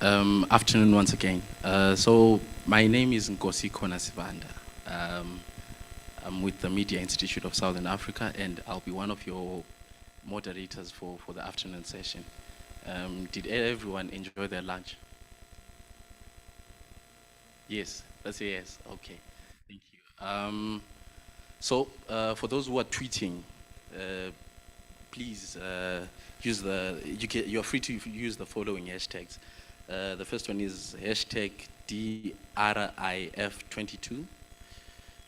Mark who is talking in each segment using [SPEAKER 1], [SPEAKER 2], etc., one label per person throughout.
[SPEAKER 1] Afternoon once again. So my name is Nkosi Konasivanda. I'm with the Media Institute of Southern Africa, and I'll be one of your moderators for the afternoon session. Did everyone enjoy their lunch? Yes, that's a yes. Okay, thank you. So for those who are tweeting, please use you're free to use the following hashtags. The first one is hashtag DRIF22.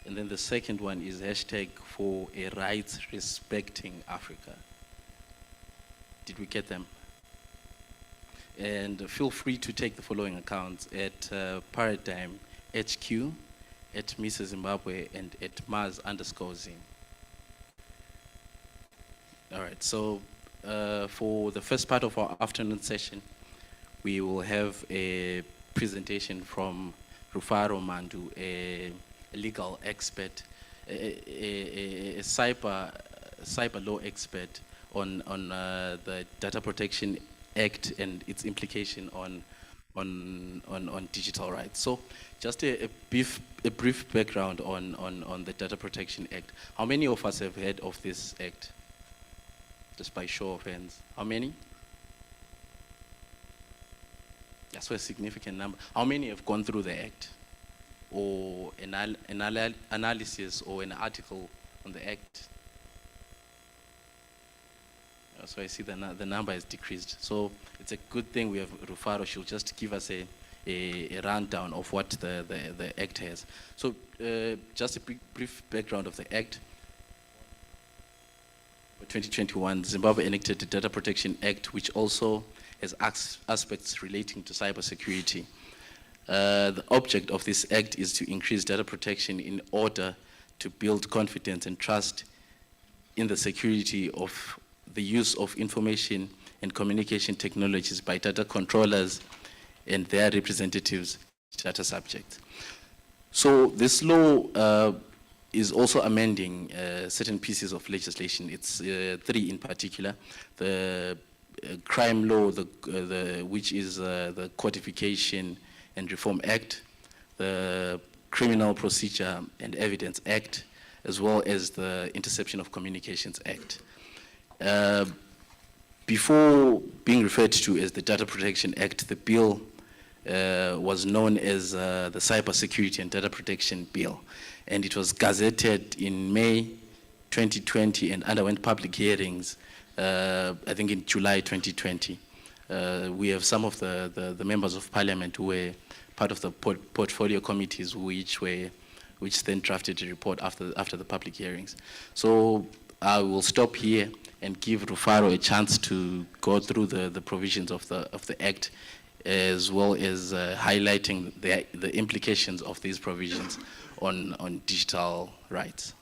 [SPEAKER 1] And then the second one is hashtag for a rights respecting Africa. Did we get them? And feel free to take the following accounts at Paradigm HQ, at Mrs. Zimbabwe, and at Mars_Zim. All right, so for the first part of our afternoon session, we will have a presentation from Rufaro Mandu, a legal expert, a cyber law expert on the Data Protection Act and its implication on digital rights. So just a brief background on the Data Protection Act. How many of us have heard of this act? Just by show of hands. How many? That's a significant number. How many have gone through the act? Or an analysis or an article on the act? So I see the number has decreased. So it's a good thing we have Rufaro. She'll just give us a rundown of what the act has. So just a brief background of the act. 2021, Zimbabwe enacted the Data Protection Act, which also has aspects relating to cybersecurity. The object of this act is to increase data protection in order to build confidence and trust in the security of the use of information and communication technologies by data controllers and their representatives, data subjects. So this law is also amending certain pieces of legislation. It's 3 in particular. The crime law, which is the Codification and Reform Act, the Criminal Procedure and Evidence Act, as well as the Interception of Communications Act. Before being referred to as the Data Protection Act, the bill was known as the Cybersecurity and Data Protection Bill. And it was gazetted in May 2020 and underwent public hearings, I think in July 2020. We have some of the members of parliament who were part of the portfolio committees which then drafted a report after the public hearings. So I will stop here and give Rufaro a chance to go through the provisions of the Act, as well as highlighting the implications of these provisions on digital rights.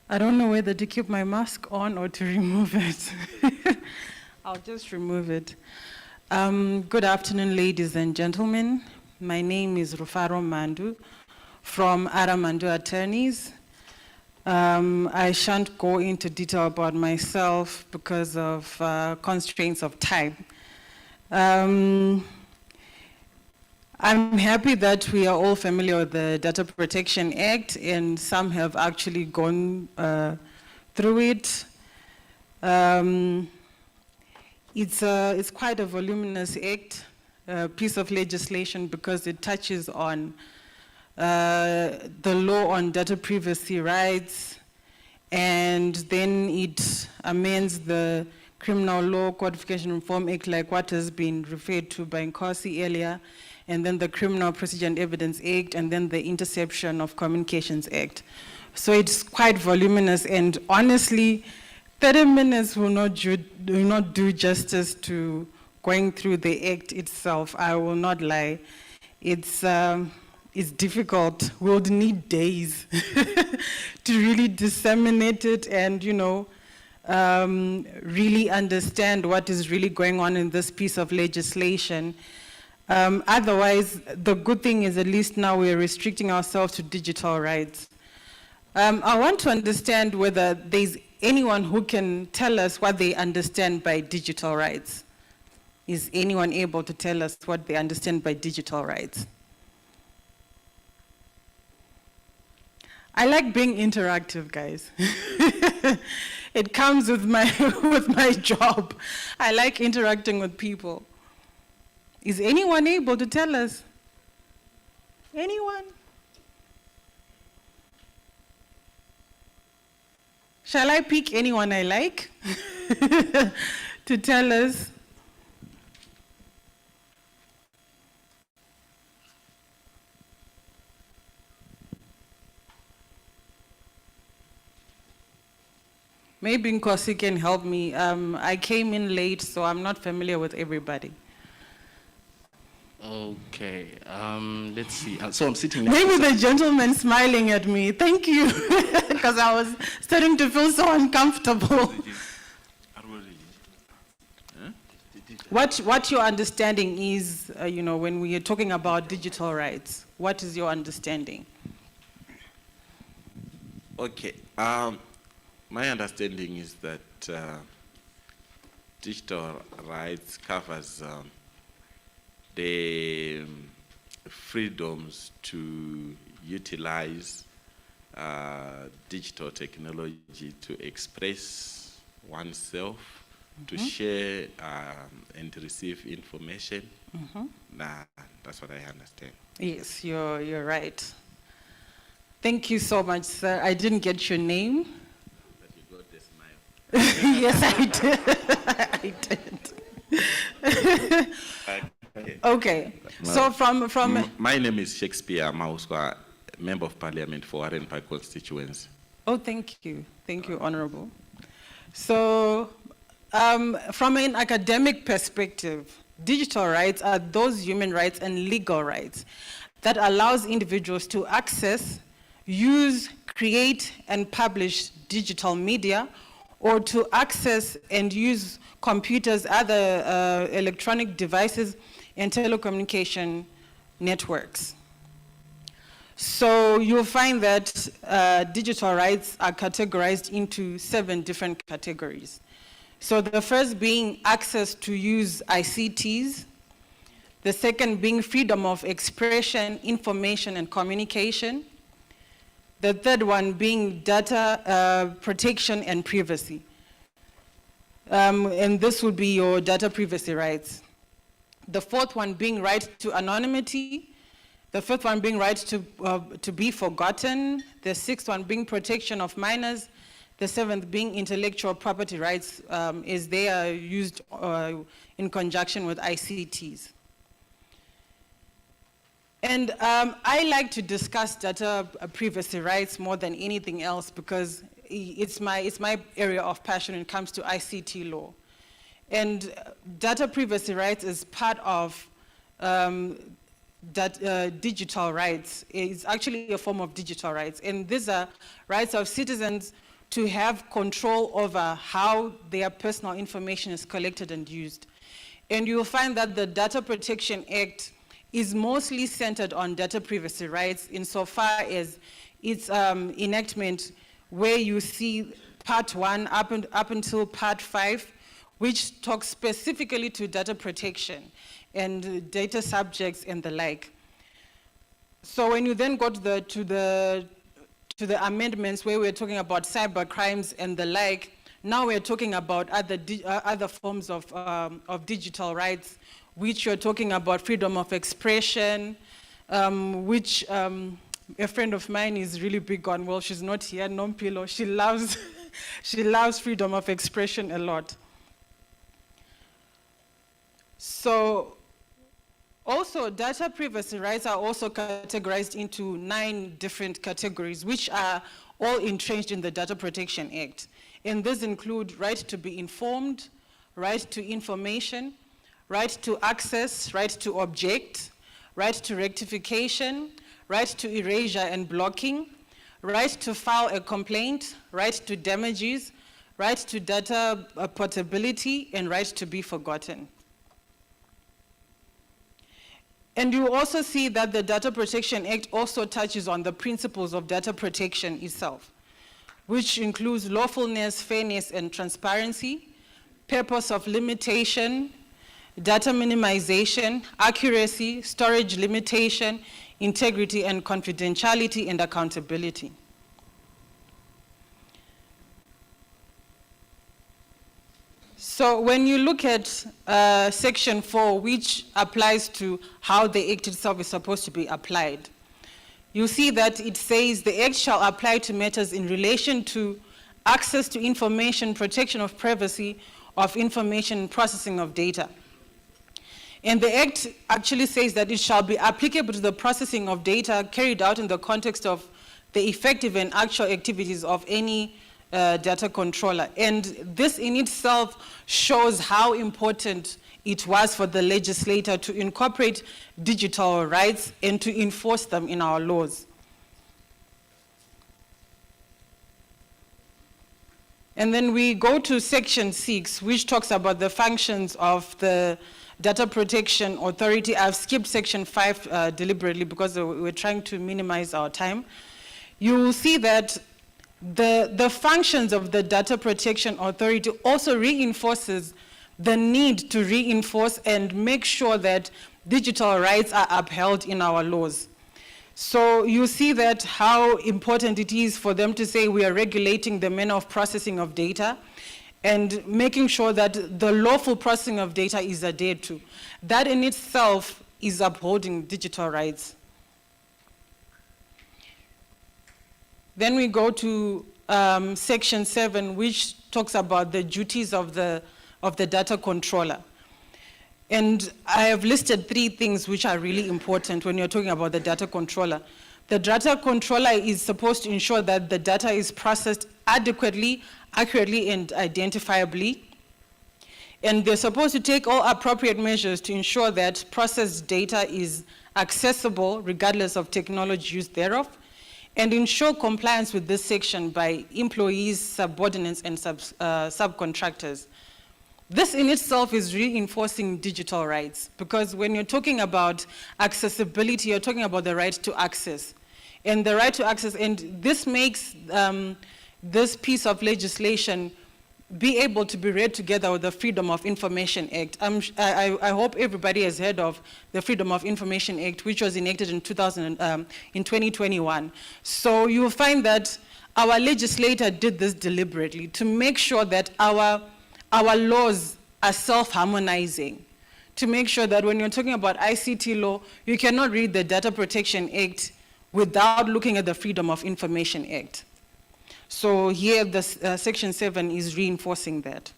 [SPEAKER 2] I don't know whether to keep my mask on or to remove it. I'll just remove it. Good afternoon, ladies and gentlemen. My name is Rufaro Mandu from Ara Mandu Attorneys. I shan't go into detail about myself because of constraints of time. I'm happy that we are all familiar with the Data Protection Act, and some have actually gone through it. It's quite a voluminous act, piece of legislation, because it touches on the law on data privacy rights, and then it amends the Criminal Law Codification Reform Act, like what has been referred to by Nkosi earlier, and then the Criminal Procedure and Evidence Act, and then the Interception of Communications Act. So it's quite voluminous, and honestly, 30 minutes will not do justice to going through the act itself. I will not lie. It's is difficult. We would need days to really disseminate it and, really understand what is really going on in this piece of legislation. Otherwise, the good thing is at least now we're restricting ourselves to digital rights. I want to understand whether there's anyone who can tell us what they understand by digital rights. Is anyone able to tell us what they understand by digital rights? I like being interactive, guys. It comes with my, with my job. I like interacting with people. Is anyone able to tell us? Anyone? Shall I pick anyone I like to tell us? Maybe Nkosi can help me. I came in late, so I'm not familiar with everybody.
[SPEAKER 1] Okay, let's see. So I'm sitting next
[SPEAKER 2] Maybe
[SPEAKER 1] to
[SPEAKER 2] the gentleman smiling at me. Thank you, because I was starting to feel so uncomfortable. What your understanding is, when we are talking about digital rights, what is your understanding?
[SPEAKER 3] Okay, my understanding is that digital rights covers the freedoms to utilize digital technology to express oneself, to share and receive information. That's what I understand.
[SPEAKER 2] Yes, you're right. Thank you so much, sir. I didn't get your name.
[SPEAKER 3] But you got the smile.
[SPEAKER 2] Yes, I did. I did. Okay. So from
[SPEAKER 3] My name is Shakespeare Mauswa, Member of Parliament for Warren Park constituency.
[SPEAKER 2] Oh, thank you. Thank you, Honorable. So from an academic perspective, digital rights are those human rights and legal rights that allows individuals to access, use, create, and publish digital media, or to access and use computers, other electronic devices, and telecommunication networks. So you'll find that digital rights are categorized into 7 different categories. So the first being access to use ICTs, the second being freedom of expression, information, and communication, the third one being data protection and privacy. And this would be your data privacy rights. The fourth one being right to anonymity, the fifth one being right to be forgotten, the sixth one being protection of minors, the seventh being intellectual property rights, as they are used in conjunction with ICTs. And I like to discuss data privacy rights more than anything else because it's my area of passion when it comes to ICT law. And data privacy rights is part of digital rights. It's actually a form of digital rights. And these are rights of citizens to have control over how their personal information is collected and used. And you'll find that the Data Protection Act is mostly centered on data privacy rights insofar as its enactment, where you see part 1 up until part 5, which talks specifically to data protection and data subjects and the like. So when you then go to the amendments where we're talking about cyber crimes and the like, now we're talking about other forms of digital rights, which you're talking about freedom of expression, which a friend of mine is really big on. Well, she's not here, Nompilo. She loves, she loves freedom of expression a lot. So also data privacy rights are also categorized into 9 different categories, which are all entrenched in the Data Protection Act. And these include right to be informed, right to information, right to access, right to object, right to rectification, right to erasure and blocking, right to file a complaint, right to damages, right to data portability, and right to be forgotten. And you also see that the Data Protection Act also touches on the principles of data protection itself, which includes lawfulness, fairness, and transparency, purpose of limitation, data minimization, accuracy, storage limitation, integrity and confidentiality, and accountability. So when you look at Section 4, which applies to how the Act itself is supposed to be applied, you see that it says the Act shall apply to matters in relation to access to information, protection of privacy of information, and processing of data. And the Act actually says that it shall be applicable to the processing of data carried out in the context of the effective and actual activities of any data controller. And this in itself shows how important it was for the legislator to incorporate digital rights and to enforce them in our laws. And then we go to Section 6, which talks about the functions of the Data Protection Authority. I've skipped Section 5 deliberately because we're trying to minimize our time. You will see that the functions of the Data Protection Authority also reinforces the need to reinforce and make sure that digital rights are upheld in our laws. So you see that how important it is for them to say we are regulating the manner of processing of data and making sure that the lawful processing of data is adhered to. That in itself is upholding digital rights. Then we go to Section 7, which talks about the duties of the data controller. And I have listed 3 things which are really important when you're talking about the data controller. The data controller is supposed to ensure that the data is processed adequately, accurately, and identifiably. And they're supposed to take all appropriate measures to ensure that processed data is accessible regardless of technology used thereof, and ensure compliance with this section by employees, subordinates, and subcontractors. This in itself is reinforcing digital rights, because when you're talking about accessibility, you're talking about the right to access. And the right to access, and this makes this piece of legislation be able to be read together with the Freedom of Information Act. I hope everybody has heard of the Freedom of Information Act, which was enacted in 2021. So you will find that our legislator did this deliberately to make sure that our laws are self-harmonizing, to make sure that when you're talking about ICT law, you cannot read the Data Protection Act without looking at the Freedom of Information Act. So here, Section 7 is reinforcing that.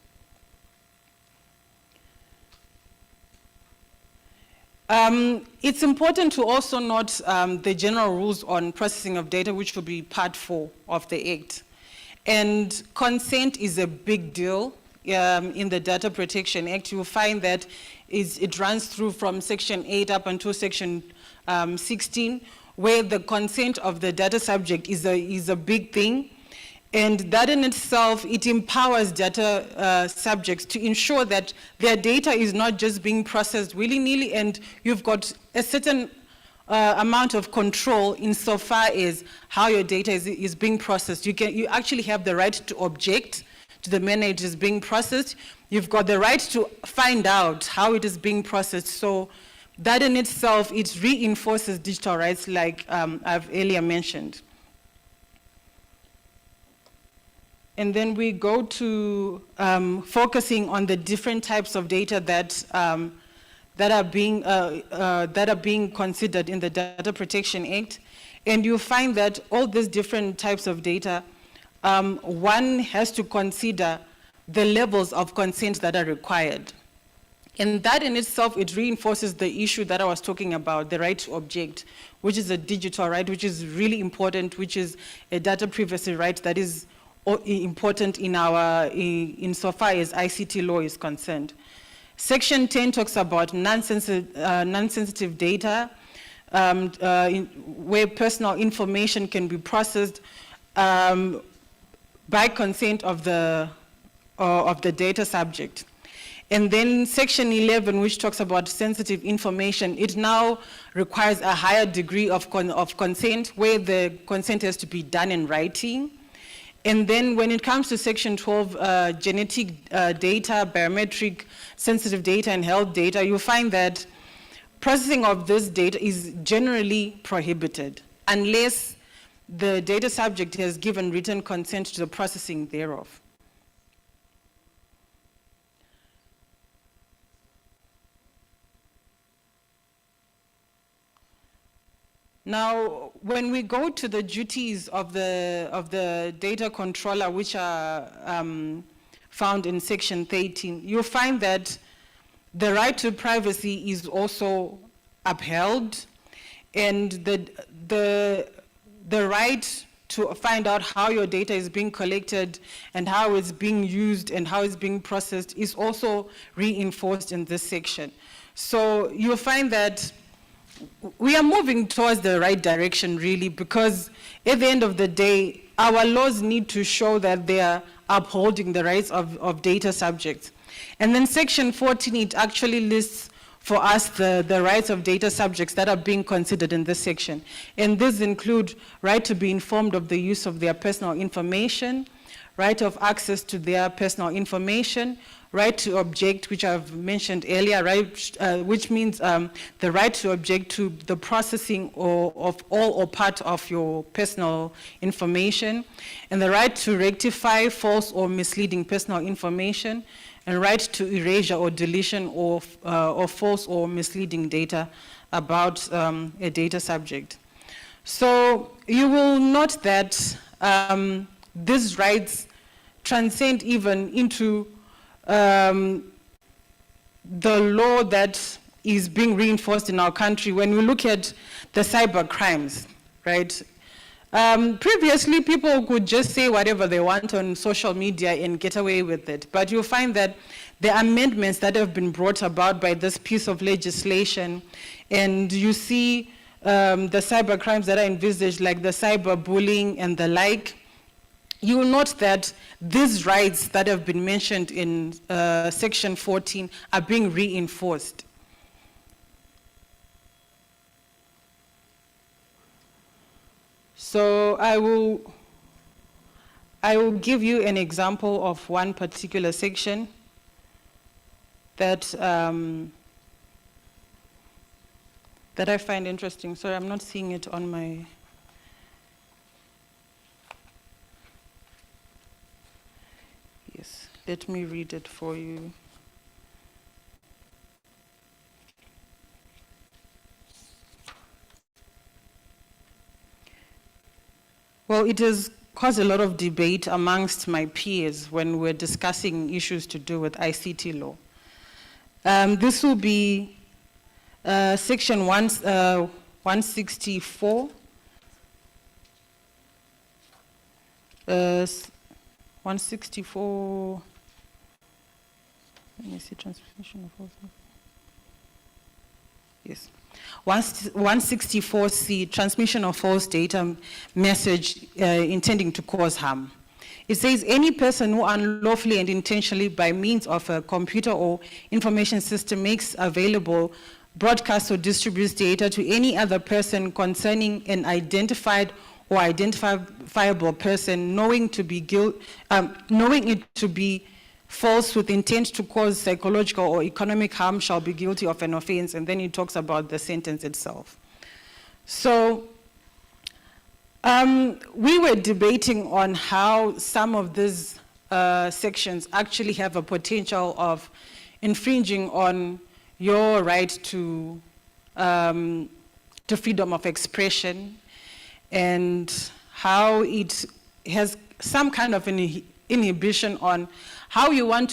[SPEAKER 2] It's important to also note the general rules on processing of data, which will be Part 4 of the Act. And consent is a big deal in the Data Protection Act. You'll find that it runs through from Section 8 up until Section 16, where the consent of the data subject is a big thing. And that in itself, it empowers data subjects to ensure that their data is not just being processed willy-nilly, and you've got a certain amount of control insofar as how your data is being processed. You actually have the right to object to the manner it is being processed. You've got the right to find out how it is being processed. So that in itself, it reinforces digital rights like I've earlier mentioned. And then we go to focusing on the different types of data that are being considered in the Data Protection Act. And you find that all these different types of data, one has to consider the levels of consent that are required. And that in itself, it reinforces the issue that I was talking about, the right to object, which is a digital right, which is really important, which is a data privacy right that is important insofar as ICT law is concerned. Section 10 talks about non-sensitive data, where personal information can be processed by consent of the data subject. And then section 11, which talks about sensitive information, it now requires a higher degree of consent, where the consent has to be done in writing. And then when it comes to section 12, genetic data, biometric, sensitive data, and health data, you'll find that processing of this data is generally prohibited unless the data subject has given written consent to the processing thereof. Now, when we go to the duties of the data controller, which are found in section 13, you'll find that the right to privacy is also upheld, and the right to find out how your data is being collected and how it's being used and how it's being processed is also reinforced in this section. So you'll find that we are moving towards the right direction, really, because at the end of the day, our laws need to show that they are upholding the rights of data subjects. And then section 14, it actually lists for us the rights of data subjects that are being considered in this section. And these include right to be informed of the use of their personal information, right of access to their personal information, right to object, which I've mentioned earlier, right, which means the right to object to the processing of all or part of your personal information, and the right to rectify false or misleading personal information, and right to erasure or deletion of false or misleading data about a data subject. So you will note that these rights transcend even into the law that is being reinforced in our country when we look at the cyber crimes, right? Previously, people could just say whatever they want on social media and get away with it. But you'll find that the amendments that have been brought about by this piece of legislation, and you see the cyber crimes that are envisaged, like the cyber bullying and the like, you will note that these rights that have been mentioned in section 14 are being reinforced. So I will give you an example of one particular section that that I find interesting. Sorry, I'm not seeing it on my. Yes, let me read it for you. Well, it has caused a lot of debate amongst my peers when we're discussing issues to do with ICT law. This will be section 164. 164, let me see, transmission of false. Yes. 164C, transmission of false data message intending to cause harm. It says any person who unlawfully and intentionally by means of a computer or information system makes available, broadcasts or distributes data to any other person concerning an identified or identifiable person, knowing it to be false with intent to cause psychological or economic harm shall be guilty of an offense, and then it talks about the sentence itself. So we were debating on how some of these sections actually have a potential of infringing on your right to freedom of expression, and how it has some kind of an inhibition on how you want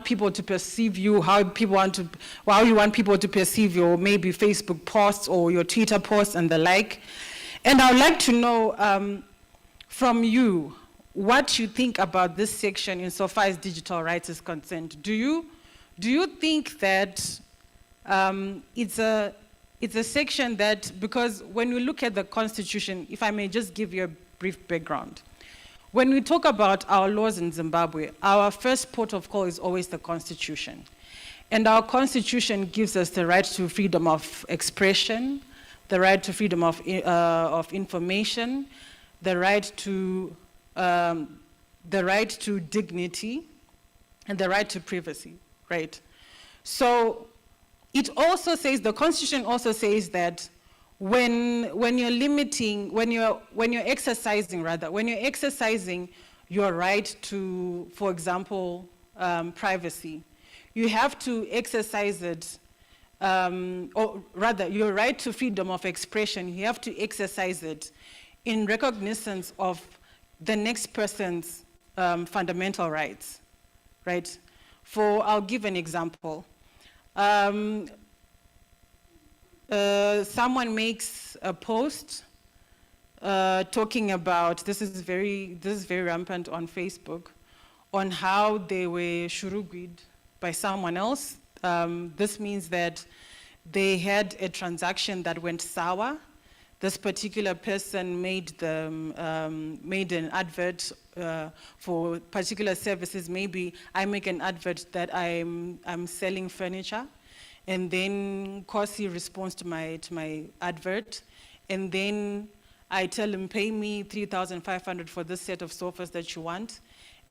[SPEAKER 2] people to perceive you, how you want people to perceive your maybe Facebook posts or your Twitter posts and the like. And I would like to know from you what you think about this section insofar as digital rights is concerned. Do you think that it's It's a section that, because when we look at the Constitution, if I may just give you a brief background. When we talk about our laws in Zimbabwe, our first port of call is always the Constitution. And our Constitution gives us the right to freedom of expression, the right to freedom of information, the right to dignity, and the right to privacy, right? So it also says, the Constitution also says that when you're exercising your right to, for example, privacy, you have to exercise it, or rather, your right to freedom of expression, you have to exercise it in recognition of the next person's fundamental rights, right? I'll give an example. Someone makes a post talking about, this is very rampant on Facebook, on how they were shurugwid by someone else. This means that they had a transaction that went sour. This particular person made an advert for particular services. Maybe I make an advert that I'm selling furniture, and then Kosi responds to my advert, and then I tell him, pay me 3,500 for this set of sofas that you want,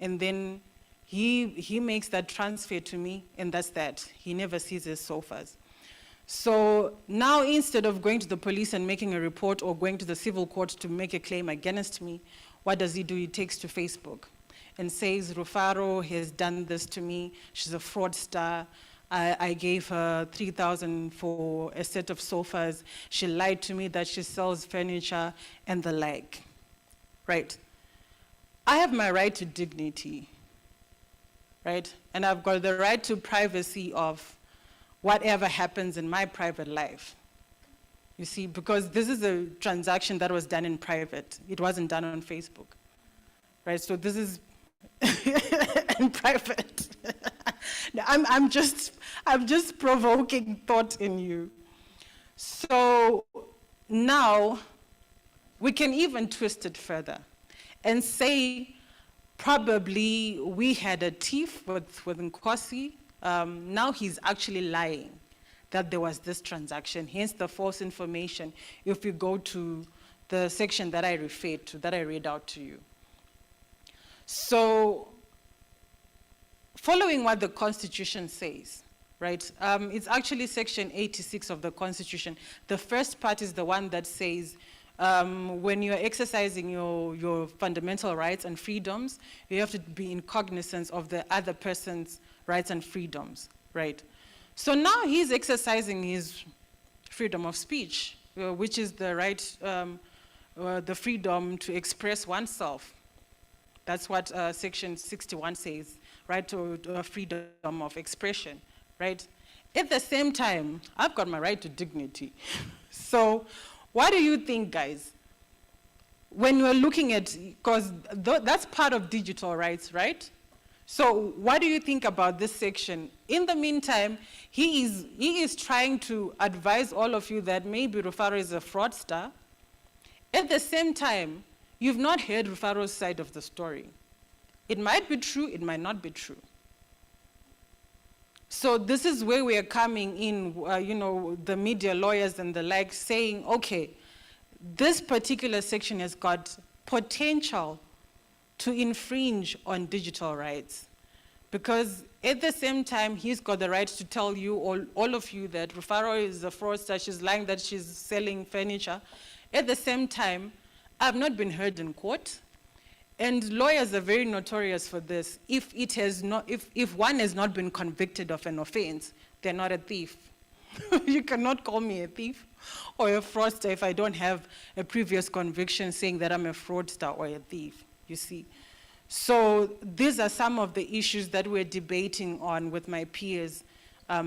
[SPEAKER 2] and then he makes that transfer to me, and that's that. He never sees his sofas. So now, instead of going to the police and making a report or going to the civil court to make a claim against me, what does he do? He takes to Facebook and says, Rufaro has done this to me. She's a fraudster. I gave her 3,000 for a set of sofas. She lied to me that she sells furniture and the like, right? I have my right to dignity, right? And I've got the right to privacy of whatever happens in my private life. You see, because this is a transaction that was done in private. It wasn't done on Facebook, right? So this is in private. I'm just provoking thought in you. So now we can even twist it further and say probably we had a thief with Nkosi. Now he's actually lying that there was this transaction, hence the false information, if you go to the section that I referred to, that I read out to you. So, following what the Constitution says, right? It's actually section 86 of the Constitution. The first part is the one that says, when you're exercising your fundamental rights and freedoms, you have to be in cognizance of the other person's rights and freedoms, right? So now he's exercising his freedom of speech, which is the right, the freedom to express oneself. That's what section 61 says, right, to freedom of expression, right? At the same time, I've got my right to dignity. So what do you think, guys? When you're looking at, because that's part of digital rights, right? So what do you think about this section? In the meantime, he is trying to advise all of you that maybe Rufaro is a fraudster. At the same time, you've not heard Rufaro's side of the story. It might be true, it might not be true. So this is where we are coming in, the media lawyers and the like, saying, okay, this particular section has got potential to infringe on digital rights. Because at the same time, he's got the right to tell you, all of you, that Rufaro is a fraudster, she's lying that she's selling furniture. At the same time, I've not been heard in court. And lawyers are very notorious for this. If one has not been convicted of an offense, they're not a thief. You cannot call me a thief or a fraudster if I don't have a previous conviction saying that I'm a fraudster or a thief, you see. So these are some of the issues that we're debating on with my peers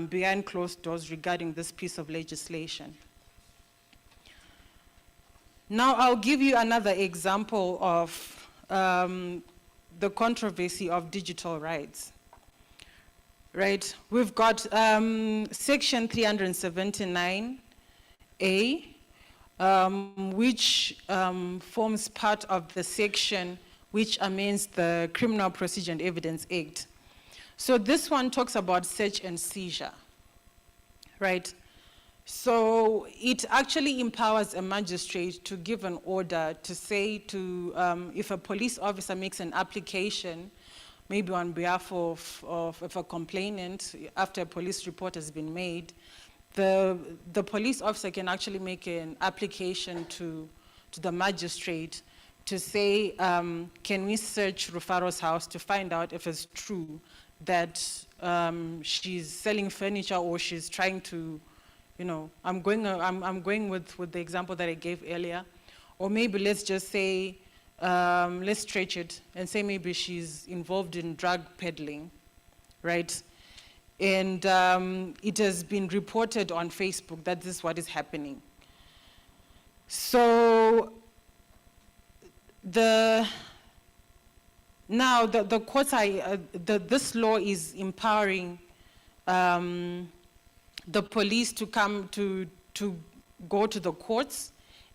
[SPEAKER 2] behind closed doors regarding this piece of legislation. Now I'll give you another example of the controversy of digital rights. Right, we've got section 379 which forms part of the section which amends the Criminal Procedure and Evidence Act. So this one talks about search and seizure, right? So it actually empowers a magistrate to give an order to say to, if a police officer makes an application, maybe on behalf of a complainant, after a police report has been made, the police officer can actually make an application to the magistrate to say, can we search Rufaro's house to find out if it's true that she's selling furniture or she's trying to, you know, I'm going with the example that I gave earlier. Or maybe let's just say, let's stretch it and say maybe she's involved in drug peddling, right? And it has been reported on Facebook that this is what is happening. So the courts this law is empowering the police to come to go to the courts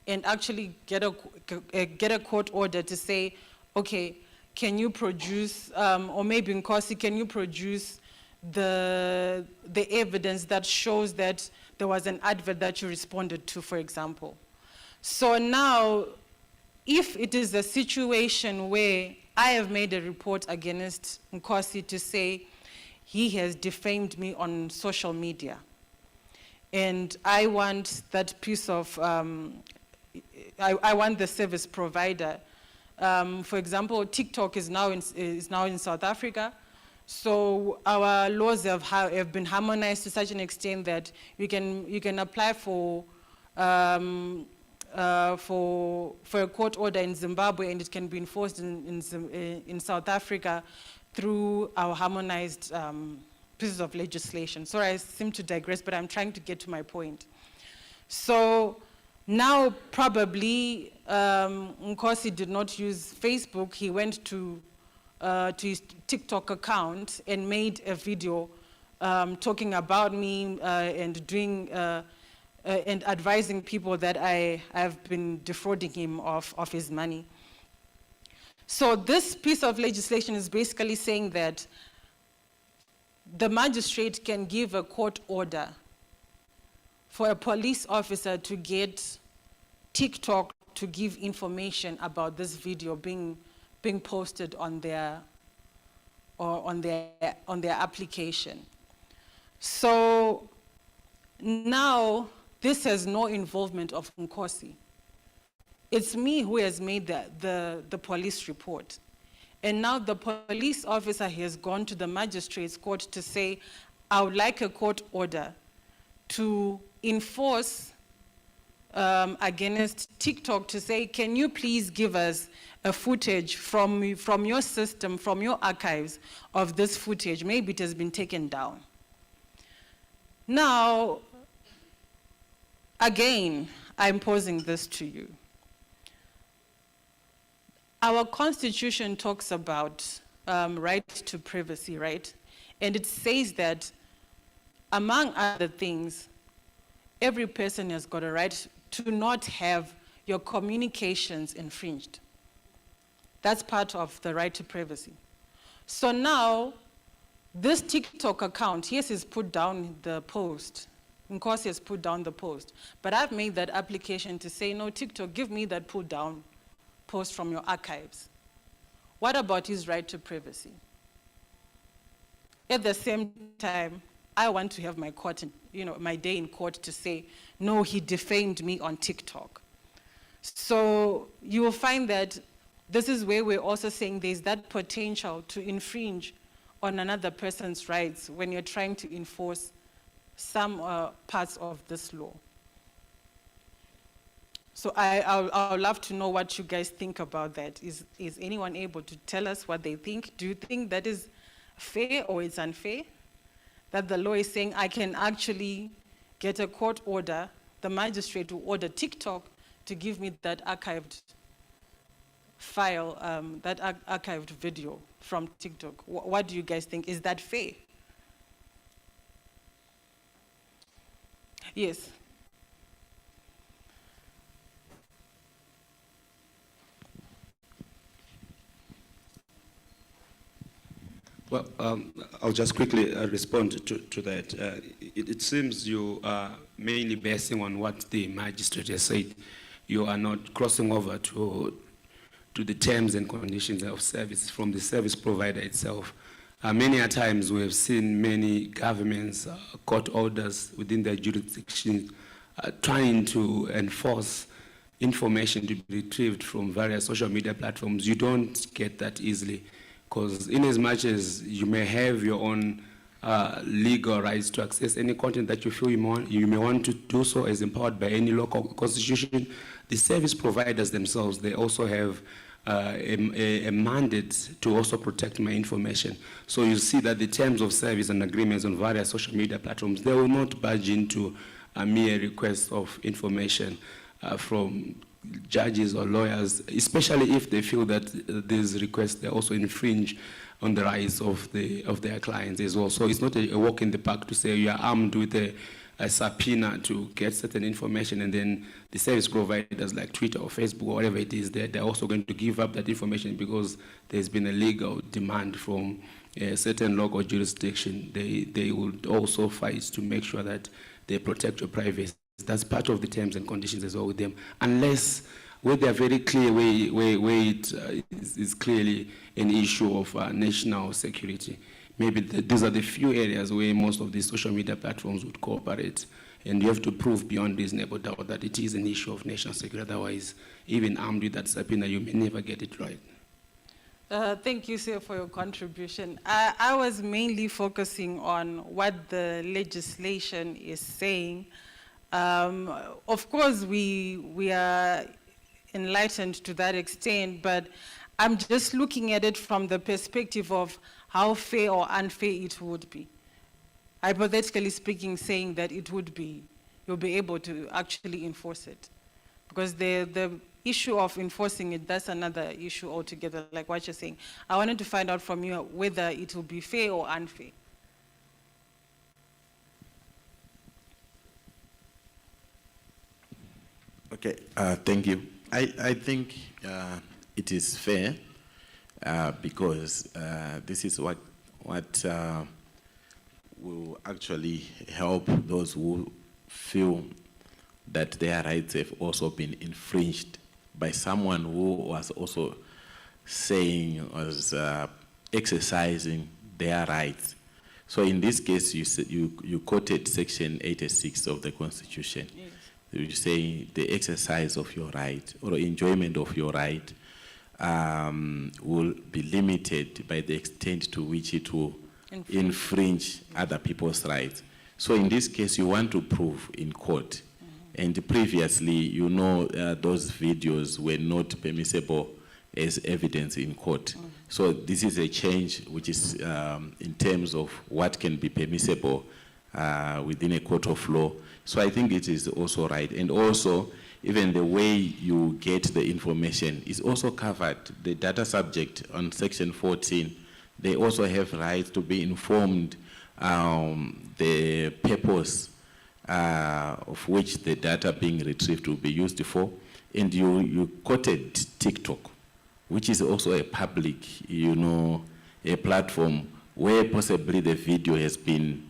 [SPEAKER 2] and actually get a court order to say, okay, can you produce, or maybe in Nkosi, can you produce the evidence that shows that there was an advert that you responded to, for example. So now, if it is a situation where I have made a report against Nkosi to say he has defamed me on social media, and I want that piece of, I want the service provider. For example, TikTok is now in South Africa. So our laws have been harmonized to such an extent that you can apply for a court order in Zimbabwe, and it can be enforced in South Africa through our harmonized pieces of legislation. Sorry, I seem to digress, but I'm trying to get to my point. So now probably Nkosi did not use Facebook. He went to his TikTok account and made a video talking about me and doing and advising people that I have been defrauding him of his money. So this piece of legislation is basically saying that the magistrate can give a court order for a police officer to get TikTok to give information about this video being posted on their application. So now this has no involvement of Nkosi. It's me who has made the police report. And now the police officer has gone to the magistrate's court to say, I would like a court order to enforce against TikTok to say, can you please give us a footage from your system, from your archives of this footage? Maybe it has been taken down. Now, again, I'm posing this to you. Our Constitution talks about right to privacy, right? And it says that, among other things, every person has got a right to not have your communications infringed. That's part of the right to privacy. So now, this TikTok account, yes, has put down the post. Nkosi has put down the post. But I've made that application to say, no, TikTok, give me that pull down post from your archives. What about his right to privacy? At the same time, I want to have my court, my day in court to say, no, he defamed me on TikTok. So you will find that this is where we're also saying there's that potential to infringe on another person's rights when you're trying to enforce some parts of this law. So I would love to know what you guys think about that. Is anyone able to tell us what they think? Do you think that is fair or it's unfair? That the law is saying I can actually get a court order, the magistrate to order TikTok to give me that archived file, that archived video from TikTok. What do you guys think? Is that fair? Yes.
[SPEAKER 4] Well, I'll just quickly respond to that. It seems you are mainly basing on what the magistrate has said. You are not crossing over to the terms and conditions of service from the service provider itself. Many a times we have seen many governments, court orders within their jurisdiction trying to enforce information to be retrieved from various social media platforms. You don't get that easily, because in as much as you may have your own legal rights to access any content that you feel you may want to do so as empowered by any local constitution, the service providers themselves, they also have a mandate to also protect my information. So you see that the terms of service and agreements on various social media platforms, they will not budge into a mere request of information from judges or lawyers, especially if they feel that these requests, they also infringe on the rights of their clients as well. So it's not a walk in the park to say you are armed with a subpoena to get certain information, and then the service providers like Twitter or Facebook or whatever it is, they're also going to give up that information because there's been a legal demand from a certain local jurisdiction. They would also fight to make sure that they protect your privacy. That's part of the terms and conditions as well with them, unless where they are very clear, where it is clearly an issue of national security. Maybe these are the few areas where most of these social media platforms would cooperate, and you have to prove beyond reasonable doubt that it is an issue of national security. Otherwise, even armed with that subpoena, you may never get it right.
[SPEAKER 2] Thank you, sir, for your contribution. I was mainly focusing on what the legislation is saying. Of course, we are enlightened to that extent, but I'm just looking at it from the perspective of how fair or unfair it would be. Hypothetically speaking, saying that it would be, you'll be able to actually enforce it. Because the issue of enforcing it, that's another issue altogether, like what you're saying. I wanted to find out from you whether it will be fair or unfair.
[SPEAKER 3] Okay, thank you. I think it is fair because this is what will actually help those who feel that their rights have also been infringed by someone who was also saying, was exercising their rights. So in this case, you quoted Section 86 of the Constitution. Yes. You say the exercise of your right or enjoyment of your right will be limited by the extent to which it will infringe other people's rights. So in this case, you want to prove in court. And previously, you know, those videos were not permissible as evidence in court. So this is a change which is in terms of what can be permissible within a court of law. So I think it is also right. And also, even the way you get the information is also covered. The data subject on Section 14, they also have rights to be informed the purpose of which the data being retrieved will be used for. And you quoted TikTok, which is also a public, you know, a platform where possibly the video has been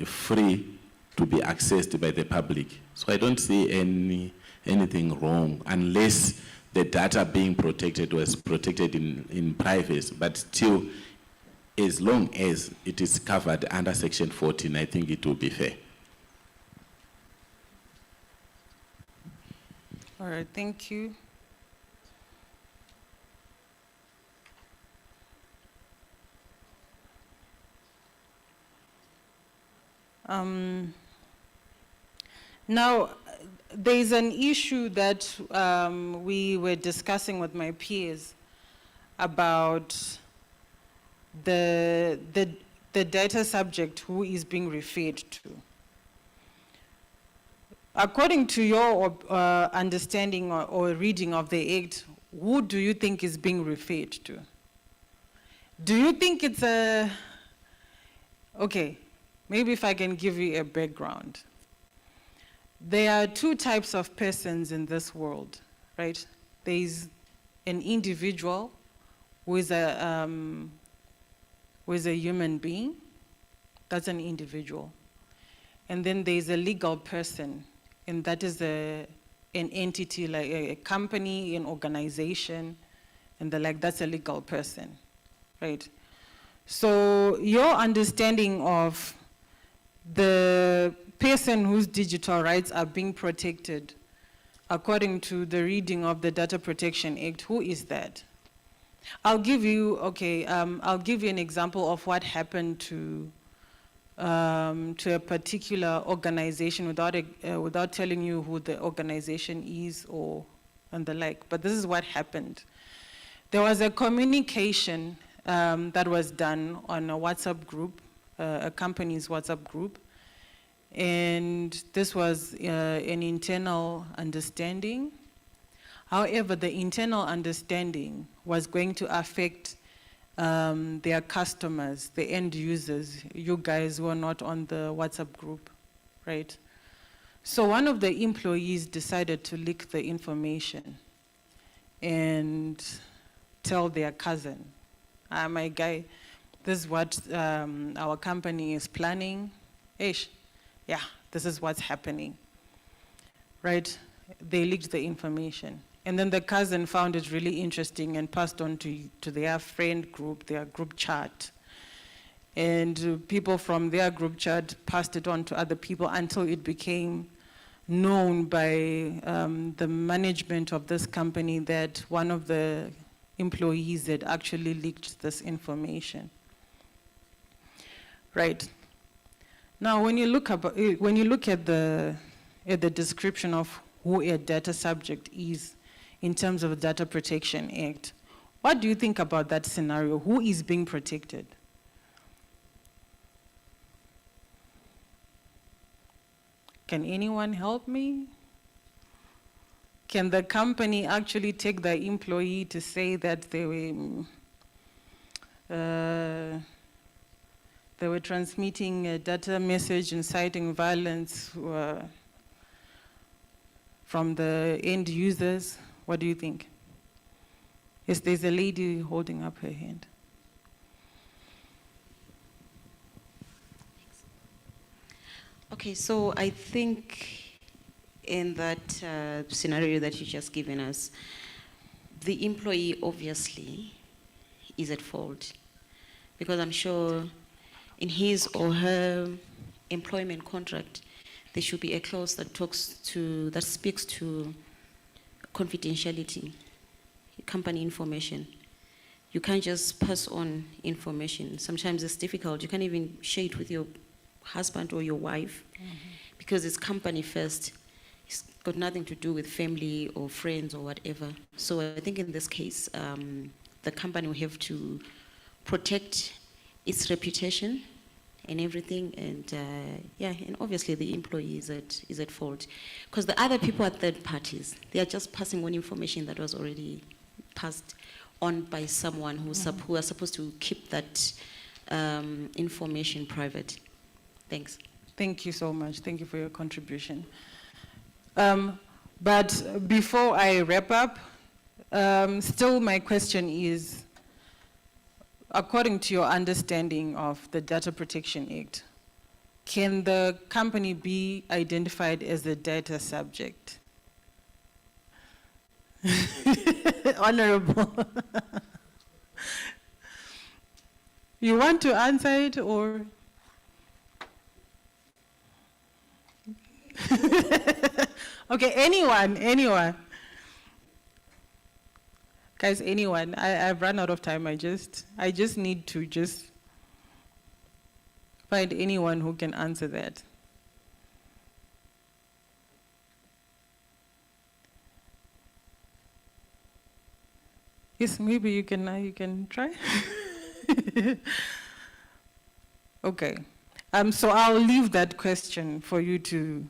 [SPEAKER 3] free to be accessed by the public. So I don't see anything wrong unless the data being protected was protected in privacy, but still, as long as it is covered under Section 14, I think it will be fair.
[SPEAKER 2] All right, thank you. Now, there's an issue that we were discussing with my peers about the data subject who is being referred to. According to your understanding or reading of the Act, who do you think is being referred to? Do you think it's a, okay, maybe if I can give you a background. There are two types of persons in this world, right? There is an individual who is who is a human being. That's an individual. And then there's a legal person, and that is an entity, like a company, an organization, and the like. That's a legal person, right? So your understanding of the person whose digital rights are being protected, according to the reading of the Data Protection Act, who is that? I'll give you an example of what happened to a particular organization without telling you who the organization is and the like. But this is what happened. There was a communication that was done on a WhatsApp group, a company's WhatsApp group. And this was an internal understanding. However, the internal understanding was going to affect their customers, the end users, you guys who are not on the WhatsApp group, right? So one of the employees decided to leak the information and tell their cousin, my guy, this is what our company is planning. Ish, yeah, this is what's happening, right? They leaked the information. And then the cousin found it really interesting and passed on to their friend group, their group chat. And people from their group chat passed it on to other people until it became known by the management of this company that one of the employees had actually leaked this information. Right. Now, when you look at the description of who a data subject is in terms of the Data Protection Act, what do you think about that scenario? Who is being protected? Can anyone help me? Can the company actually take the employee to say that they were transmitting a data message inciting violence from the end users? What do you think? Yes, there's a lady holding up her hand.
[SPEAKER 5] Okay, so I think in that scenario that you just given us, the employee obviously is at fault, because I'm sure in his or her employment contract, there should be a clause that speaks to confidentiality, company information. You can't just pass on information. Sometimes it's difficult. You can't even share it with your husband or your wife, because it's company first. It's got nothing to do with family or friends or whatever. So I think in this case, the company will have to protect its reputation and everything, and and obviously the employee is at fault, because the other people are third parties. They are just passing on information that was already passed on by someone who are supposed to keep that information private. Thanks.
[SPEAKER 2] Thank you so much. Thank you for your contribution. But before I wrap up, still my question is, according to your understanding of the Data Protection Act, can the company be identified as a data subject? Honorable. You want to answer it, or? Okay, anyone. Guys, anyone. I've run out of time. I just need to find anyone who can answer that. Yes, maybe you can try. Okay. So I'll leave that question for you to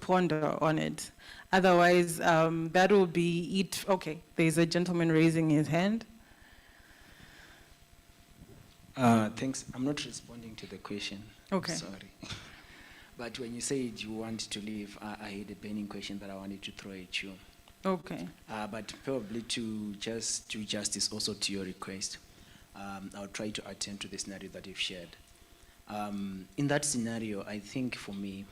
[SPEAKER 2] ponder on it. Otherwise, that will be it. Okay, there's a gentleman raising his hand.
[SPEAKER 6] Thanks. I'm not responding to the question.
[SPEAKER 2] Okay.
[SPEAKER 6] Sorry. But when you said you want to leave, I had a burning question that I wanted to throw at you.
[SPEAKER 2] Okay.
[SPEAKER 6] But probably to just do justice also to your request. I'll try to attend to the scenario that you've shared. In that scenario, I think for me,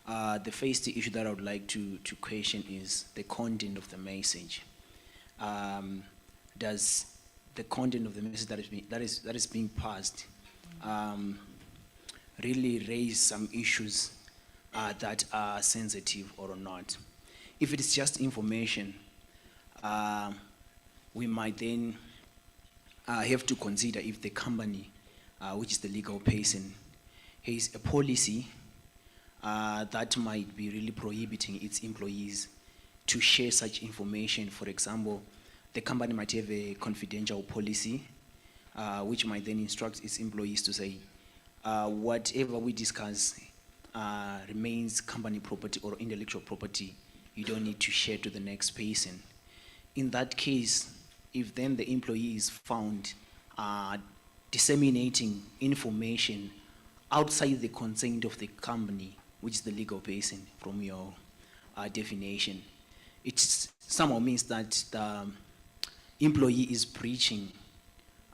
[SPEAKER 6] the first issue that I would like to question is the content of the message. Does the content of the message that is being passed really raise some issues that are sensitive or not? If it is just information, we might then have to consider if the company, which is the legal person, has a policy that might be really prohibiting its employees to share such information. For example, the company might have a confidential policy, which might then instruct its employees to say, whatever we discuss remains company property or intellectual property. You don't need to share to the next person. In that case, if then the employee is found disseminating information outside the consent of the company, which is the legal person from your definition, it somehow means that the employee is breaching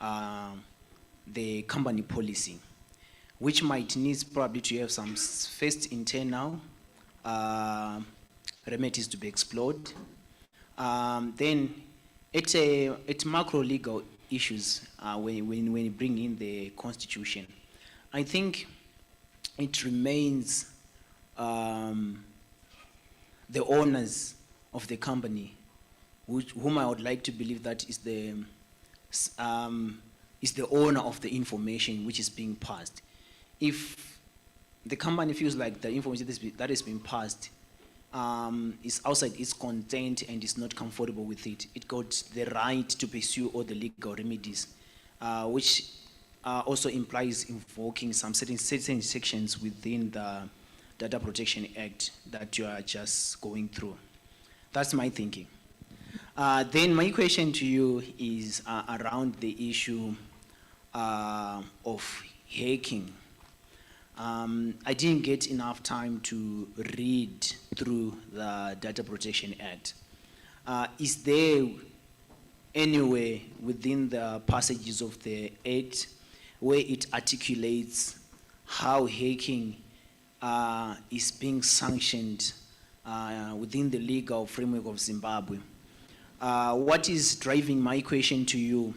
[SPEAKER 6] the company policy, which might need probably to have some first internal remedies to be explored. Then at macro legal issues, when you bring in the constitution, I think it remains the owners of the company, whom I would like to believe that is the owner of the information which is being passed. If the company feels like the information that is being passed is outside its content and is not comfortable with it, it got the right to pursue all the legal remedies, which also implies invoking some certain sections within the Data Protection Act that you are just going through. That's my thinking. Then my question to you is around the issue of hacking. I didn't get enough time to read through the Data Protection Act. Is there anywhere within the passages of the Act where it articulates how hacking is being sanctioned within the legal framework of Zimbabwe? What is driving my question to you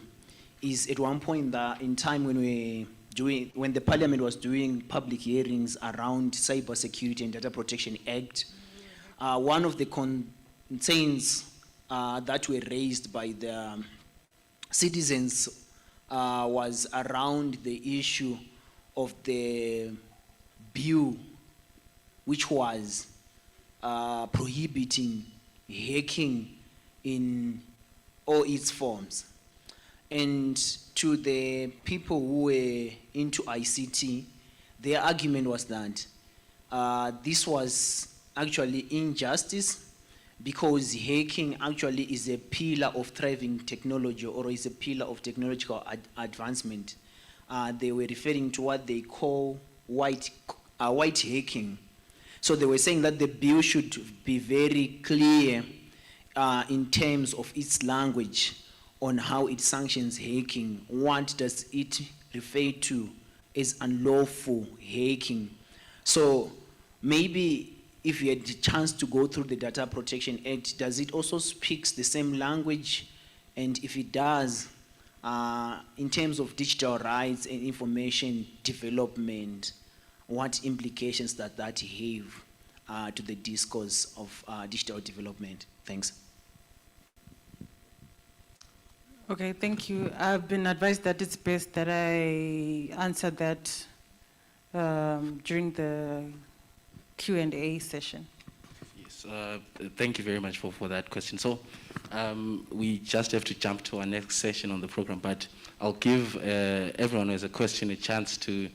[SPEAKER 6] is at one point in time when the Parliament was doing public hearings around Cyber Security and Data Protection Act, one of the concerns that were raised by the citizens was around the issue of the bill which was prohibiting hacking in all its forms. And to the people who were into ICT, their argument was that this was actually injustice because hacking actually is a pillar of thriving technology or is a pillar of technological advancement. They were referring to what they call white hacking. So they were saying that the bill should be very clear in terms of its language on how it sanctions hacking. What does it refer to as unlawful hacking? So maybe if you had the chance to go through the Data Protection Act, does it also speaks the same language? And if it does, in terms of digital rights and information development, what implications does that have to the discourse of digital development? Thanks.
[SPEAKER 2] Okay, thank you. I've been advised that it's best that I answer that during the Q&A session.
[SPEAKER 1] Yes, thank you very much for that question. So we just have to jump to our next session on the program, but I'll give everyone who has a question a chance to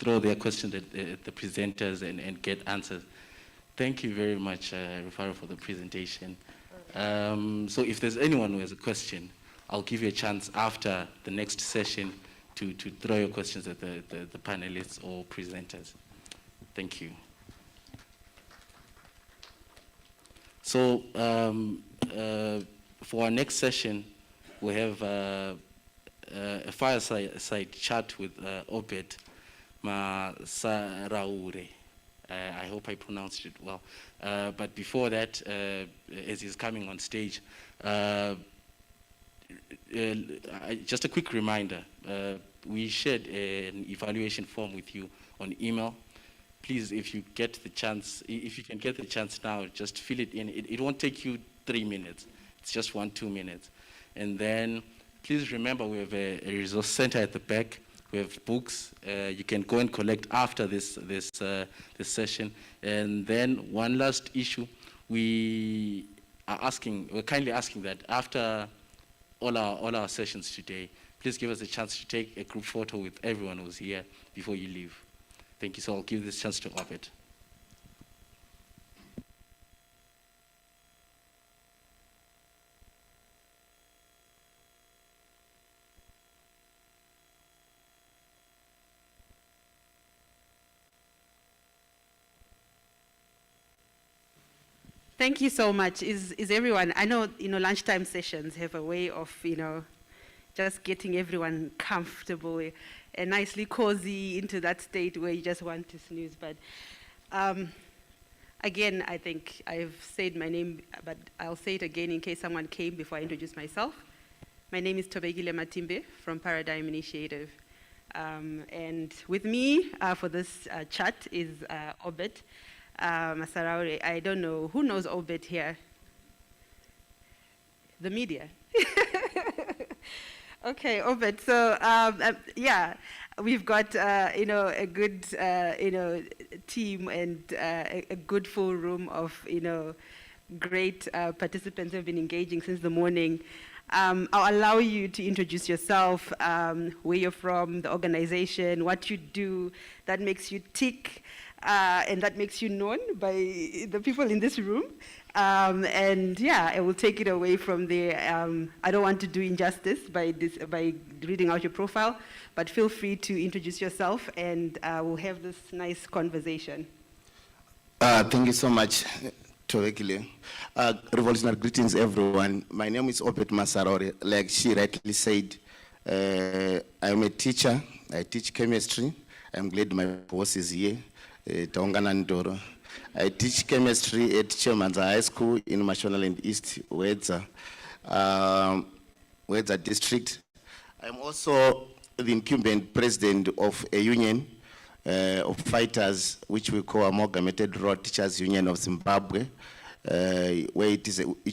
[SPEAKER 1] throw their question at the presenters and get answers. Thank you very much, Rufaro, for the presentation. So if there's anyone who has a question, I'll give you a chance after the next session to throw your questions at the panelists or presenters. Thank you. So for our next session, we have a fireside chat with Obed Masaraure. I hope I pronounced it well. But before that, as he's coming on stage, just a quick reminder, we shared an evaluation form with you on email. Please, if you get the chance, if you can get the chance now, just fill it in. It won't take you 3 minutes. It's just 1-2 minutes. And then please remember we have a resource center at the back. We have books. You can go and collect after this session. And then one last issue, we're kindly asking that after all our sessions today, please give us a chance to take a group photo with everyone who's here before you leave. Thank you. So I'll give this chance to Obed.
[SPEAKER 7] Thank you so much. Is everyone, I know, lunchtime sessions have a way of, just getting everyone comfortable and nicely cozy into that state where you just want to snooze. But again, I think I've said my name, but I'll say it again in case someone came before I introduce myself. My name is Tobegile Matimbe from Paradigm Initiative. And with me for this chat is Obed Masaraure. I don't know, who knows Obed here? The media. Okay, Obed, so yeah, we've got, a good, team and a good full room of, great participants who have been engaging since the morning. I'll allow you to introduce yourself, where you're from, the organization, what you do that makes you tick, and that makes you known by the people in this room. And yeah, I will take it away from there. I don't want to do injustice by reading out your profile, but feel free to introduce yourself and we'll have this nice conversation.
[SPEAKER 8] Thank you so much, Torekile. Revolutionary greetings, everyone. My name is Obed Masaraure. Like she rightly said, I'm a teacher. I teach chemistry. I'm glad my boss is here. I teach chemistry at Chairman's High School in Mashonaland East, Wedza district. I'm also the incumbent president of a union of fighters, which we call Amalgamated Road Teachers Union of Zimbabwe, which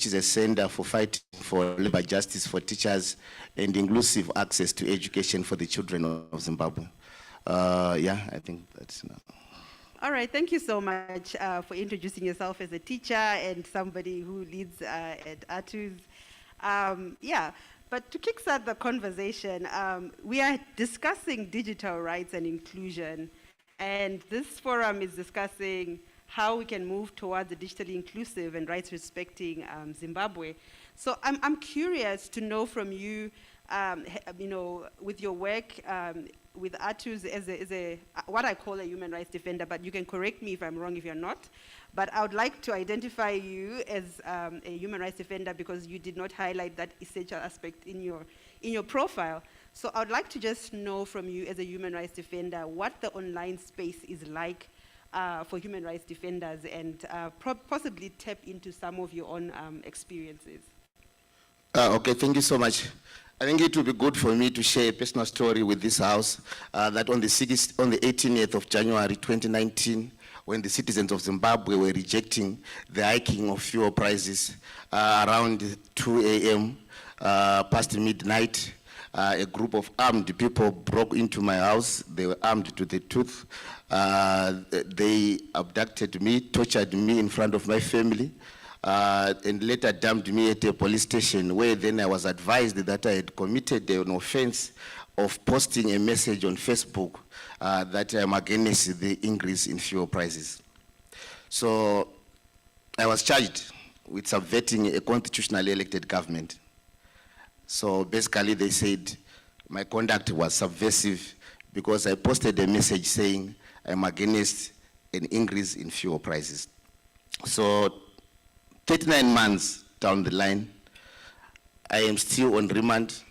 [SPEAKER 8] is a center for fighting for labor justice for teachers and inclusive access to education for the children of Zimbabwe. Yeah, I think that's enough.
[SPEAKER 7] All right, thank you so much for introducing yourself as a teacher and somebody who leads at ATUS. Yeah, but to kickstart the conversation, we are discussing digital rights and inclusion, and this forum is discussing how we can move towards a digitally inclusive and rights-respecting Zimbabwe. So I'm curious to know from you, with your work, with ATUS as a what I call a human rights defender, but you can correct me if I'm wrong if you're not. But I would like to identify you as a human rights defender because you did not highlight that essential aspect in your profile. So I would like to just know from you as a human rights defender what the online space is like for human rights defenders and possibly tap into some of your own experiences.
[SPEAKER 8] Okay, thank you so much. I think it would be good for me to share a personal story with this house that on the 18th of January 2019, when the citizens of Zimbabwe were rejecting the hiking of fuel prices around 2 a.m. Past midnight, a group of armed people broke into my house. They were armed to the tooth. They abducted me, tortured me in front of my family, and later dumped me at a police station where then I was advised that I had committed an offense of posting a message on Facebook that I'm against the increase in fuel prices. So I was charged with subverting a constitutionally elected government. So basically they said my conduct was subversive because I posted a message saying I'm against an increase in fuel prices. So 39 months down the line, I am still on remand.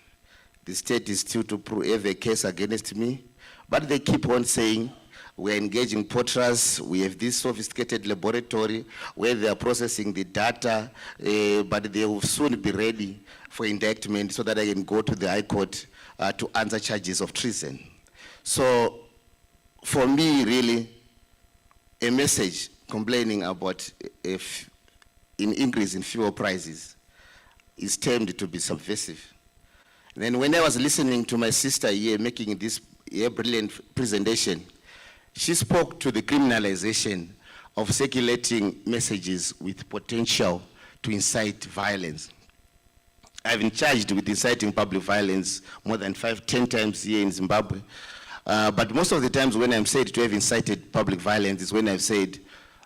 [SPEAKER 8] The state is still to have a case against me, but they keep on saying, we're engaging porters, we have this sophisticated laboratory where they are processing the data, but they will soon be ready for indictment so that I can go to the High Court to answer charges of treason. So for me, really, a message complaining about an increase in fuel prices is termed to be subversive. And then when I was listening to my sister here making this brilliant presentation, she spoke to the criminalization of circulating messages with potential to incite violence. I've been charged with inciting public violence more than 5-10 times here in Zimbabwe. But most of the times when I'm said to have incited public violence is when I've said,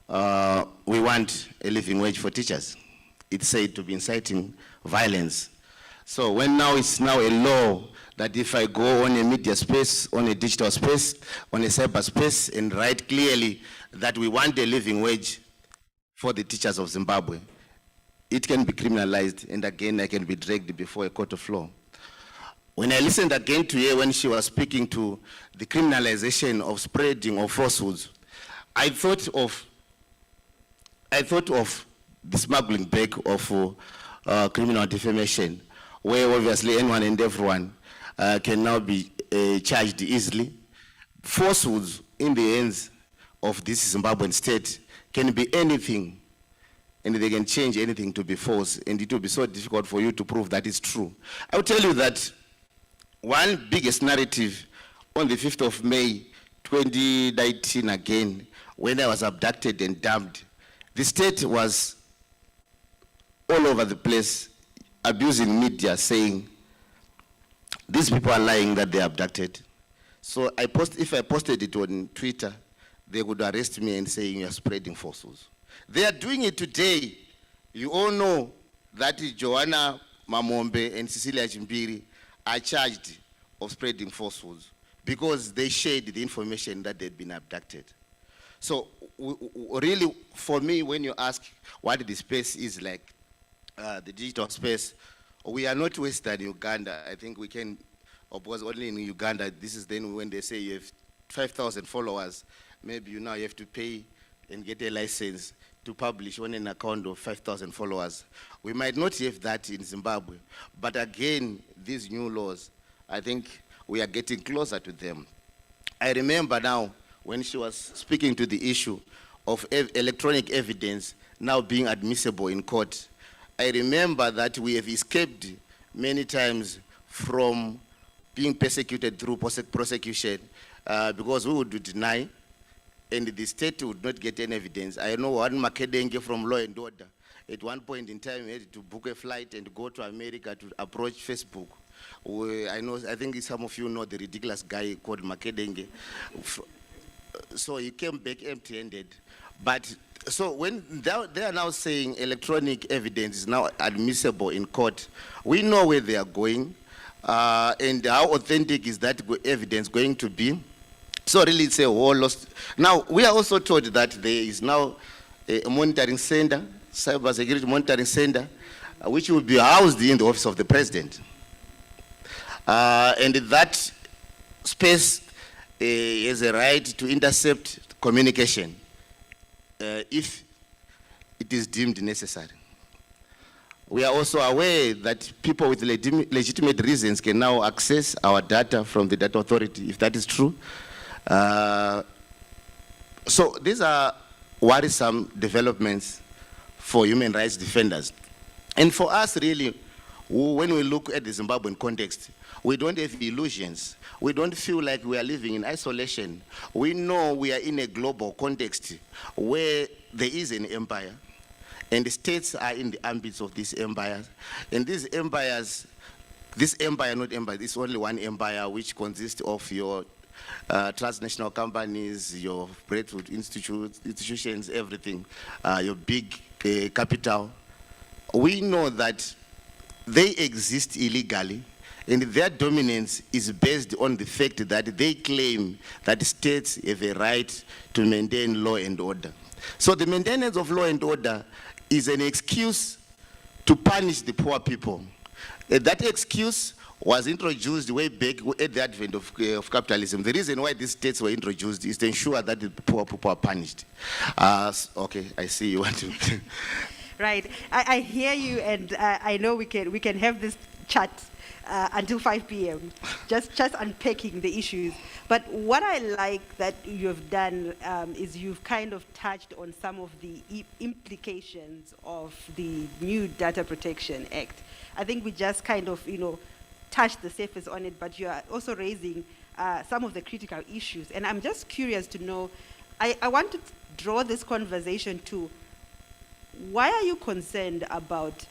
[SPEAKER 8] we want a living wage for teachers. It's said to be inciting violence. So when now it's now a law that if I go on a media space, on a digital space, on a cyber space, and write clearly that we want a living wage for the teachers of Zimbabwe, it can be criminalized, and again I can be dragged before a court of law. When I listened again to her when she was speaking to the criminalization of spreading of falsehoods, I thought of the smuggling back of criminal defamation, where obviously anyone and everyone can now be charged easily. Falsehoods in the hands of this Zimbabwean state can be anything, and they can change anything to be false, and it will be so difficult for you to prove that it's true. I will tell you that one biggest narrative on the 5th of May, 2019 again, when I was abducted and dumped, the state was all over the place abusing media, saying, these people are lying that they are abducted. So if I posted it on Twitter, they would arrest me and saying you are spreading falsehoods. They are doing it today. You all know that Joanna Mamombe and Cecilia Chimbiri are charged of spreading falsehoods because they shared the information that they'd been abducted. So really, for me, when you ask what the space is like, the digital space, we are not Western Uganda. I think we can, because only in Uganda, this is then when they say you have 5,000 followers, maybe you now have to pay and get a license to publish on an account of 5,000 followers. We might not have that in Zimbabwe, but again, these new laws, I think we are getting closer to them. I remember now when she was speaking to the issue of electronic evidence now being admissible in court. I remember that we have escaped many times from being persecuted through prosecution because we would deny and the state would not get any evidence. I know one Makedenge from Law and Order, at one point in time, he had to book a flight and go to America to approach Facebook. I think some of you know the ridiculous guy called Makedenge. So he came back empty-handed. But so when they are now saying electronic evidence is now admissible in court, we know where they are going and how authentic is that evidence going to be. So really it's a whole lost. Now, we are also told that there is now a monitoring center, cyber security monitoring center, which will be housed in the office of the president. And that space has a right to intercept communication if it is deemed necessary. We are also aware that people with legitimate reasons can now access our data from the data authority, if that is true. So these are worrisome developments for human rights defenders. And for us, really, when we look at the Zimbabwean context, we don't have illusions. We don't feel like we are living in isolation. We know we are in a global context where there is an empire, and the states are in the ambits of these empires. And these empires, this empire, not empire, this is only one empire which consists of your transnational companies, your breadfruit institutions, everything, your big capital. We know that they exist illegally, and their dominance is based on the fact that they claim that states have a right to maintain law and order. So the maintenance of law and order is an excuse to punish the poor people. That excuse was introduced way back at the advent of capitalism. The reason why these states were introduced is to ensure that the poor people are punished. Okay, I see you want to.
[SPEAKER 7] Right. I hear you, and I know we can have this chat until 5 p.m. just unpacking the issues. But what I like that you've done is you've kind of touched on some of the implications of the new Data Protection Act. I think we just kind of, touched the surface on it, but you are also raising some of the critical issues. And I'm just curious to know, I want to draw this conversation to, why are you concerned about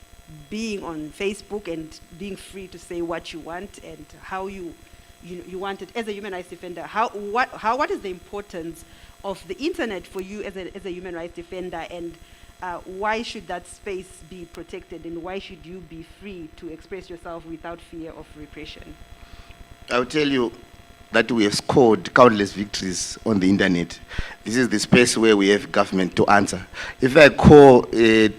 [SPEAKER 7] being on Facebook and being free to say what you want and how you want it as a human rights defender? What is the importance of the internet for you as a human rights defender, and why should that space be protected, and why should you be free to express yourself without fear of repression?
[SPEAKER 8] I'll tell you that we have scored countless victories on the internet. This is the space where we have government to answer. If I call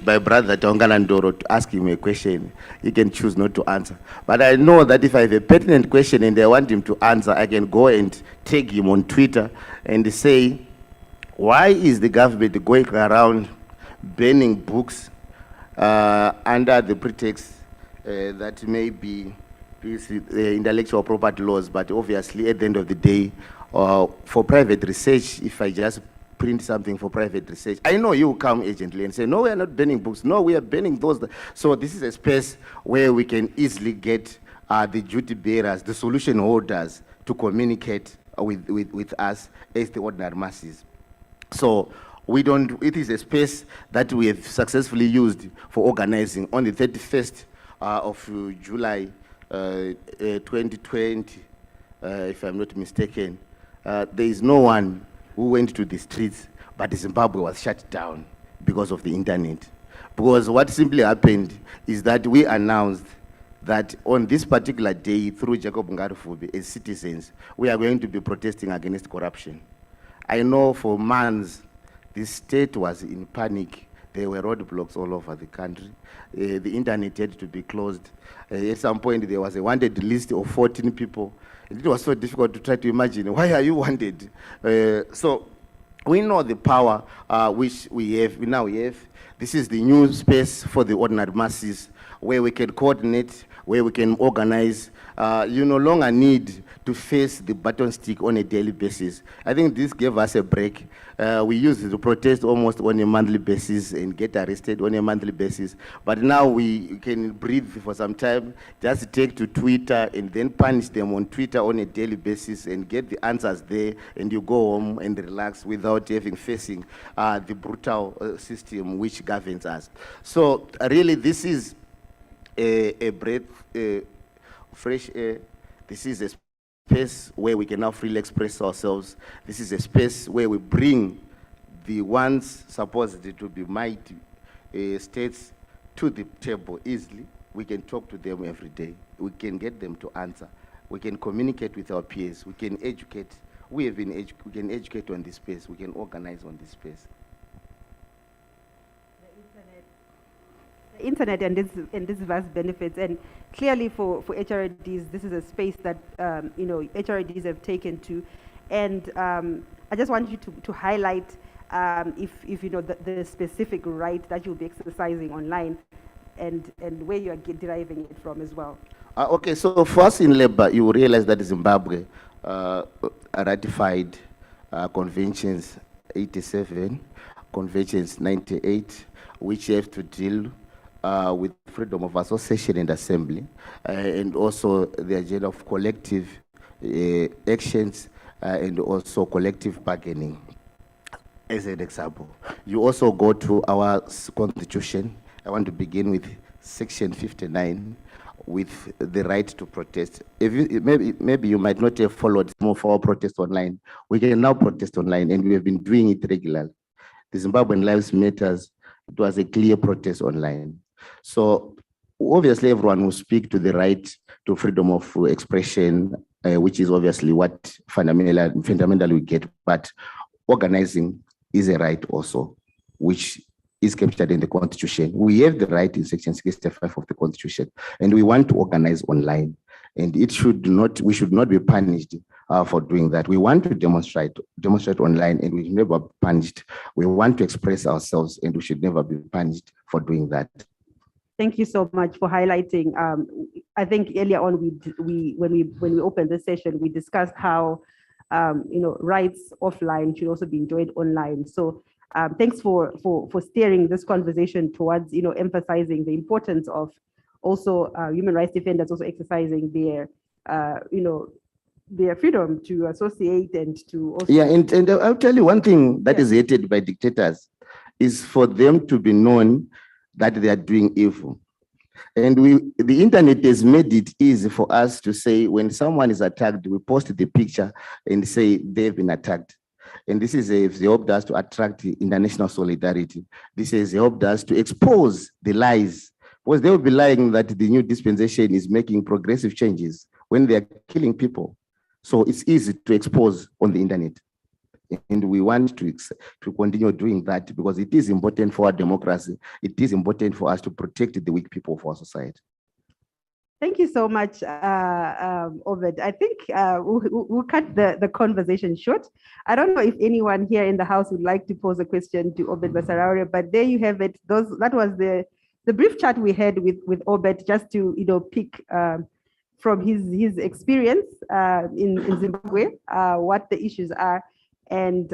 [SPEAKER 8] my brother Tongalandoro to ask him a question, he can choose not to answer. But I know that if I have a pertinent question and I want him to answer, I can go and tag him on Twitter and say, why is the government going around banning books under the pretext that may be intellectual property laws, but obviously at the end of the day, for private research, if I just print something for private research, I know you will come agently and say, no, we are not banning books. No, we are banning those. So this is a space where we can easily get the duty bearers, the solution holders, to communicate with us as the ordinary masses. So it is a space that we have successfully used for organizing. On the 31st of July, 2020, if I'm not mistaken, there is no one who went to the streets, but Zimbabwe was shut down because of the internet. Because what simply happened is that we announced that on this particular day, through Jacob Ngarufubi, as citizens, we are going to be protesting against corruption. I know for months, the state was in panic. There were roadblocks all over the country. The internet had to be closed. At some point, there was a wanted list of 14 people. It was so difficult to try to imagine, why are you wanted? So we know the power which we now have. This is the new space for the ordinary masses, where we can coordinate, where we can organize. You no longer need to face the button stick on a daily basis. I think this gave us a break. We used to protest almost on a monthly basis and get arrested on a monthly basis. But now we can breathe for some time, just take to Twitter and then punish them on Twitter on a daily basis and get the answers there, and you go home and relax without facing the brutal system which governs us. So really this is a breath, fresh air. This is a space where we can now freely express ourselves. This is a space where we bring the ones supposed to be mighty states to the table easily. We can talk to them every day. We can get them to answer. We can communicate with our peers. We can educate. We can educate on this space. We can organize on this space.
[SPEAKER 7] Internet and this vast benefits, and clearly for HRDs, this is a space that HRDs have taken to, and I just want you to highlight if the specific right that you'll be exercising online, and where you are deriving it from as well.
[SPEAKER 8] Okay, so for us in labor, you will realize that Zimbabwe ratified conventions 87, conventions 98, which have to deal with freedom of association and assembly, and also the agenda of collective actions and also collective bargaining. As an example, you also go to our constitution. I want to begin with section 59, with the right to protest. Maybe you might not have followed some of our protests online. We can now protest online, and we have been doing it regularly. The Zimbabwean Lives Matters, it was a clear protest online. So obviously everyone will speak to the right to freedom of expression, which is obviously what fundamentally we get, but organizing is a right also, which is captured in the Constitution. We have the right in section 65 of the Constitution, and we want to organize online. and we should not be punished for doing that. We want to demonstrate online, and we should never be punished. We want to express ourselves, and we should never be punished for doing that.
[SPEAKER 7] Thank you so much for highlighting. I think earlier on, when we opened this session, we discussed how rights offline should also be enjoyed online. So thanks for steering this conversation towards emphasizing the importance of also human rights defenders also exercising their their freedom to associate and to also.
[SPEAKER 8] Yeah, and I'll tell you one thing that is hated by dictators is for them to be known that they are doing evil. And the internet has made it easy for us to say when someone is attacked, we post the picture and say they've been attacked. And this has helped us to attract international solidarity. This has helped us to expose the lies, because they will be lying that the new dispensation is making progressive changes when they are killing people. So it's easy to expose on the internet. And we want to continue doing that because it is important for our democracy. It is important for us to protect the weak people of our society.
[SPEAKER 7] Thank you so much, Obed. I think we'll cut the conversation short. I don't know if anyone here in the house would like to pose a question to Obed Basaraure, but there you have it. That was the brief chat we had with Obed, just to pick from his experience in Zimbabwe, what the issues are. And